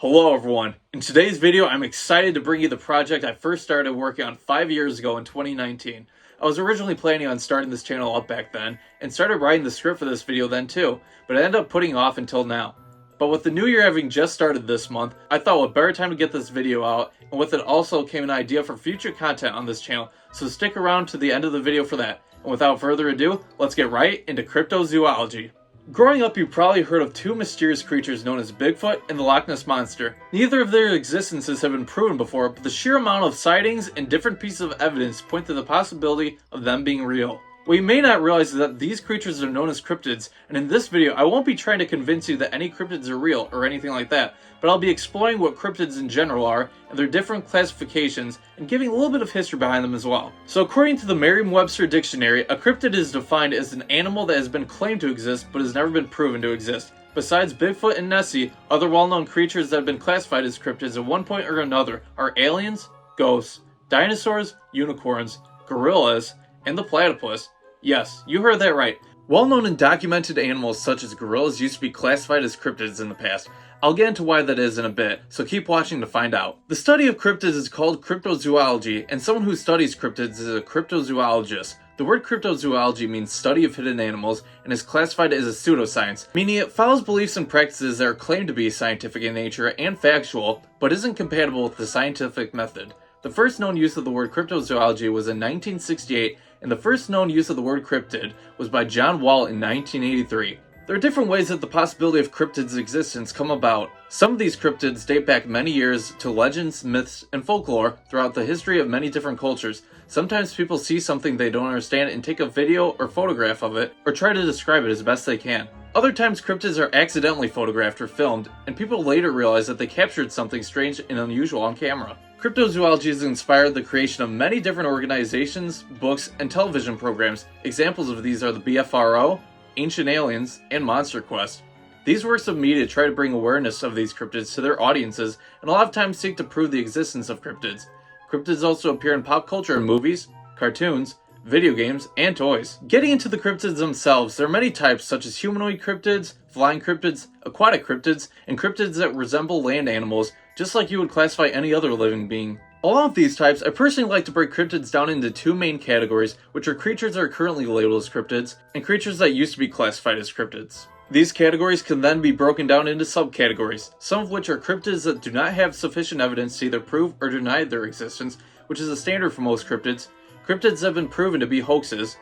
Hello everyone. In today's video, I'm excited to bring you the project I first started working on 5 years ago in 2019. I was originally planning on starting this channel up back then, and started writing the script for this video then too, but I ended up putting it off until now. But with the new year having just started this month, I thought what better time to get this video out, and with it also came an idea for future content on this channel, so stick around to the end of the video for that. And without further ado, let's get right into cryptozoology. Growing up, you probably heard of two mysterious creatures known as Bigfoot and the Loch Ness Monster. Neither of their existences have been proven before, but the sheer amount of sightings and different pieces of evidence point to the possibility of them being real. What you may not realize is that these creatures are known as cryptids, and in this video I won't be trying to convince you that any cryptids are real or anything like that, but I'll be exploring what cryptids in general are, and their different classifications, and giving a little bit of history behind them as well. So according to the Merriam-Webster dictionary, a cryptid is defined as an animal that has been claimed to exist but has never been proven to exist. Besides Bigfoot and Nessie, other well-known creatures that have been classified as cryptids at one point or another are aliens, ghosts, dinosaurs, unicorns, gorillas, and the platypus. Yes, you heard that right. Well-known and documented animals such as gorillas used to be classified as cryptids in the past. I'll get into why that is in a bit, so keep watching to find out. The study of cryptids is called cryptozoology, and someone who studies cryptids is a cryptozoologist. The word cryptozoology means study of hidden animals and is classified as a pseudoscience, meaning it follows beliefs and practices that are claimed to be scientific in nature and factual, but isn't compatible with the scientific method. The first known use of the word cryptozoology was in 1968, and the first known use of the word cryptid was by John Wall in 1983. There are different ways that the possibility of cryptids' existence come about. Some of these cryptids date back many years to legends, myths, and folklore throughout the history of many different cultures. Sometimes people see something they don't understand and take a video or photograph of it, or try to describe it as best they can. Other times cryptids are accidentally photographed or filmed, and people later realize that they captured something strange and unusual on camera. Cryptozoology has inspired the creation of many different organizations, books, and television programs. Examples of these are the BFRO, Ancient Aliens, and Monster Quest. These works of media try to bring awareness of these cryptids to their audiences, and a lot of times seek to prove the existence of cryptids. Cryptids also appear in pop culture in movies, cartoons, video games, and toys. Getting into the cryptids themselves, there are many types such as humanoid cryptids, flying cryptids, aquatic cryptids, and cryptids that resemble land animals, just like you would classify any other living being. Along with these types, I personally like to break cryptids down into two main categories, which are creatures that are currently labeled as cryptids, and creatures that used to be classified as cryptids. These categories can then be broken down into subcategories, some of which are cryptids that do not have sufficient evidence to either prove or deny their existence, which is a standard for most cryptids. Cryptids have been proven to be hoaxes.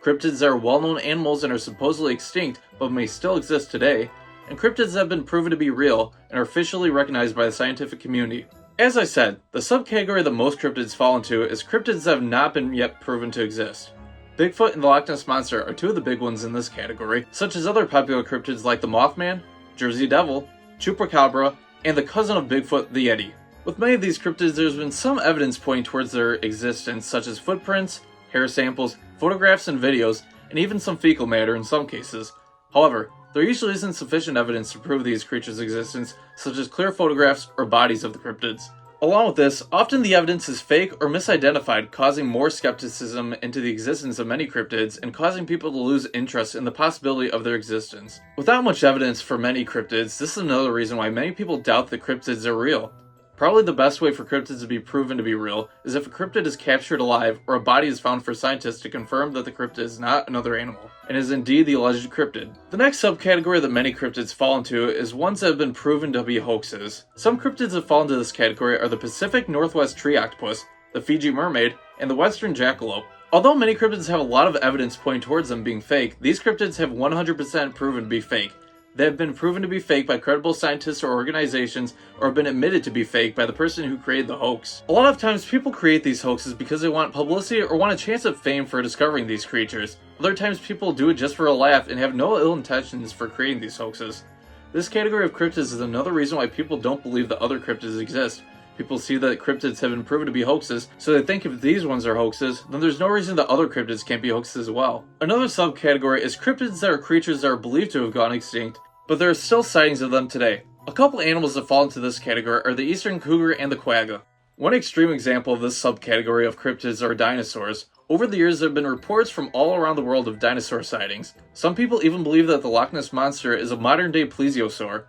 Cryptids that are well-known animals and are supposedly extinct, but may still exist today. And cryptids have been proven to be real and are officially recognized by the scientific community. As I said, the subcategory that most cryptids fall into is cryptids that have not been yet proven to exist. Bigfoot and the Loch Ness Monster are two of the big ones in this category, such as other popular cryptids like the Mothman, Jersey Devil, Chupacabra, and the cousin of Bigfoot, the Yeti. With many of these cryptids, there's been some evidence pointing towards their existence, such as footprints, hair samples, photographs and videos, and even some fecal matter in some cases. However, there usually isn't sufficient evidence to prove these creatures' existence, such as clear photographs or bodies of the cryptids. Along with this, often the evidence is fake or misidentified, causing more skepticism into the existence of many cryptids and causing people to lose interest in the possibility of their existence. Without much evidence for many cryptids, this is another reason why many people doubt that cryptids are real. Probably the best way for cryptids to be proven to be real is if a cryptid is captured alive or a body is found for scientists to confirm that the cryptid is not another animal, and is indeed the alleged cryptid. The next subcategory that many cryptids fall into is ones that have been proven to be hoaxes. Some cryptids that fall into this category are the Pacific Northwest tree octopus, the Fiji mermaid, and the western jackalope. Although many cryptids have a lot of evidence pointing towards them being fake, these cryptids have 100% proven to be fake. They have been proven to be fake by credible scientists or organizations, or have been admitted to be fake by the person who created the hoax. A lot of times people create these hoaxes because they want publicity or want a chance at fame for discovering these creatures. Other times people do it just for a laugh and have no ill intentions for creating these hoaxes. This category of cryptids is another reason why people don't believe that other cryptids exist. People see that cryptids have been proven to be hoaxes, so they think if these ones are hoaxes, then there's no reason that other cryptids can't be hoaxes as well. Another subcategory is cryptids that are creatures that are believed to have gone extinct, but there are still sightings of them today. A couple animals that fall into this category are the eastern cougar and the quagga. One extreme example of this subcategory of cryptids are dinosaurs. Over the years, there have been reports from all around the world of dinosaur sightings. Some people even believe that the Loch Ness Monster is a modern-day plesiosaur.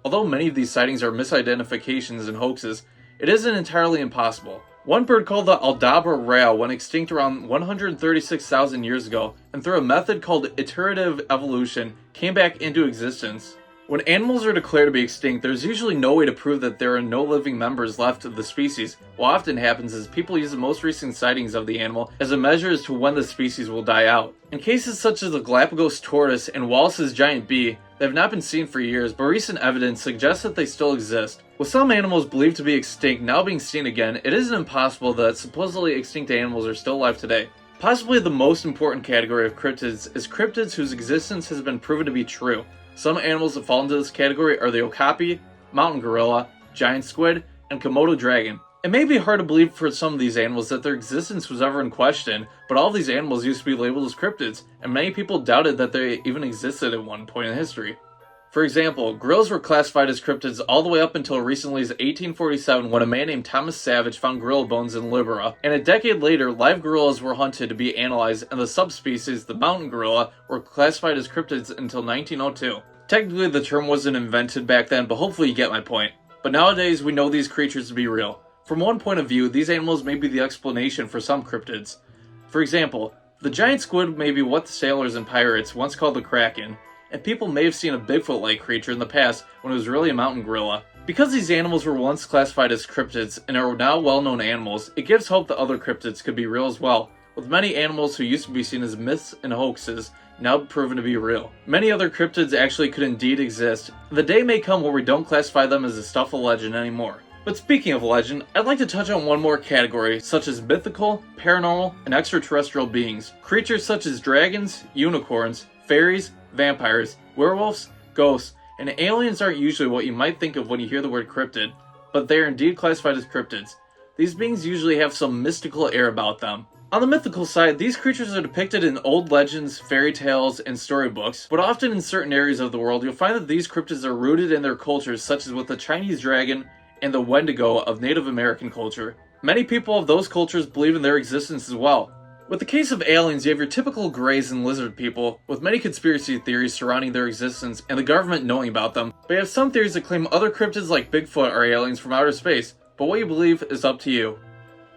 Although many of these sightings are misidentifications and hoaxes, it isn't entirely impossible. One bird called the Aldabra rail went extinct around 136,000 years ago, and through a method called iterative evolution, came back into existence. When animals are declared to be extinct, there's usually no way to prove that there are no living members left of the species. What often happens is people use the most recent sightings of the animal as a measure as to when the species will die out. In cases such as the Galapagos tortoise and Wallace's giant bee, they have not been seen for years, but recent evidence suggests that they still exist. With some animals believed to be extinct now being seen again, it isn't impossible that supposedly extinct animals are still alive today. Possibly the most important category of cryptids is cryptids whose existence has been proven to be true. Some animals that fall into this category are the okapi, mountain gorilla, giant squid, and Komodo dragon. It may be hard to believe for some of these animals that their existence was ever in question, but all of these animals used to be labeled as cryptids, and many people doubted that they even existed at one point in history. For example, gorillas were classified as cryptids all the way up until recently as 1847 when a man named Thomas Savage found gorilla bones in Liberia, and a decade later live gorillas were hunted to be analyzed and the subspecies, the mountain gorilla, were classified as cryptids until 1902. Technically the term wasn't invented back then, but hopefully you get my point. But nowadays we know these creatures to be real. From one point of view, these animals may be the explanation for some cryptids. For example, the giant squid may be what the sailors and pirates once called the kraken, and people may have seen a Bigfoot-like creature in the past when it was really a mountain gorilla. Because these animals were once classified as cryptids and are now well-known animals, it gives hope that other cryptids could be real as well, with many animals who used to be seen as myths and hoaxes now proven to be real. Many other cryptids actually could indeed exist. The day may come where we don't classify them as the stuff of legend anymore. But speaking of legend, I'd like to touch on one more category, such as mythical, paranormal, and extraterrestrial beings. Creatures such as dragons, unicorns, fairies, vampires, werewolves, ghosts, and aliens aren't usually what you might think of when you hear the word cryptid, but they are indeed classified as cryptids. These beings usually have some mystical air about them. On the mythical side, these creatures are depicted in old legends, fairy tales, and storybooks, but often in certain areas of the world you'll find that these cryptids are rooted in their cultures, such as with the Chinese dragon and the Wendigo of Native American culture. Many people of those cultures believe in their existence as well. With the case of aliens, you have your typical greys and lizard people, with many conspiracy theories surrounding their existence and the government knowing about them. But you have some theories that claim other cryptids like Bigfoot are aliens from outer space, but what you believe is up to you.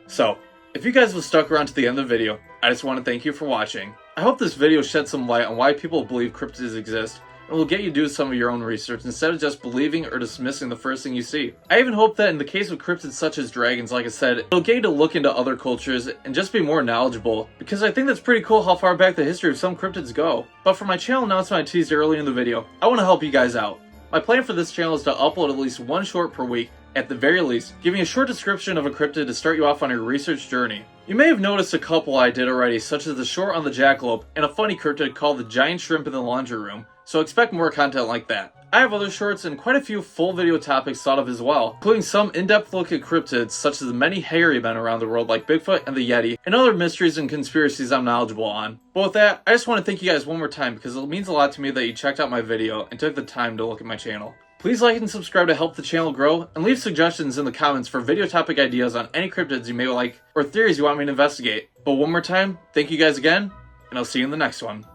So, if you guys have stuck around to the end of the video, I just want to thank you for watching. I hope this video shed some light on why people believe cryptids exist, and will get you to do some of your own research instead of just believing or dismissing the first thing you see. I even hope that in the case of cryptids such as dragons, like I said, it'll get you to look into other cultures and just be more knowledgeable, because I think that's pretty cool how far back the history of some cryptids go. But for my channel announcement I teased earlier in the video, I want to help you guys out. My plan for this channel is to upload at least one short per week, at the very least, giving a short description of a cryptid to start you off on your research journey. You may have noticed a couple I did already, such as the short on the jackalope and a funny cryptid called the giant shrimp in the laundry room, so expect more content like that. I have other shorts and quite a few full video topics thought of as well, including some in-depth look at cryptids such as the many hairy men around the world like Bigfoot and the Yeti, and other mysteries and conspiracies I'm knowledgeable on. But with that, I just want to thank you guys one more time because it means a lot to me that you checked out my video and took the time to look at my channel. Please like and subscribe to help the channel grow, and leave suggestions in the comments for video topic ideas on any cryptids you may like or theories you want me to investigate. But one more time, thank you guys again, and I'll see you in the next one.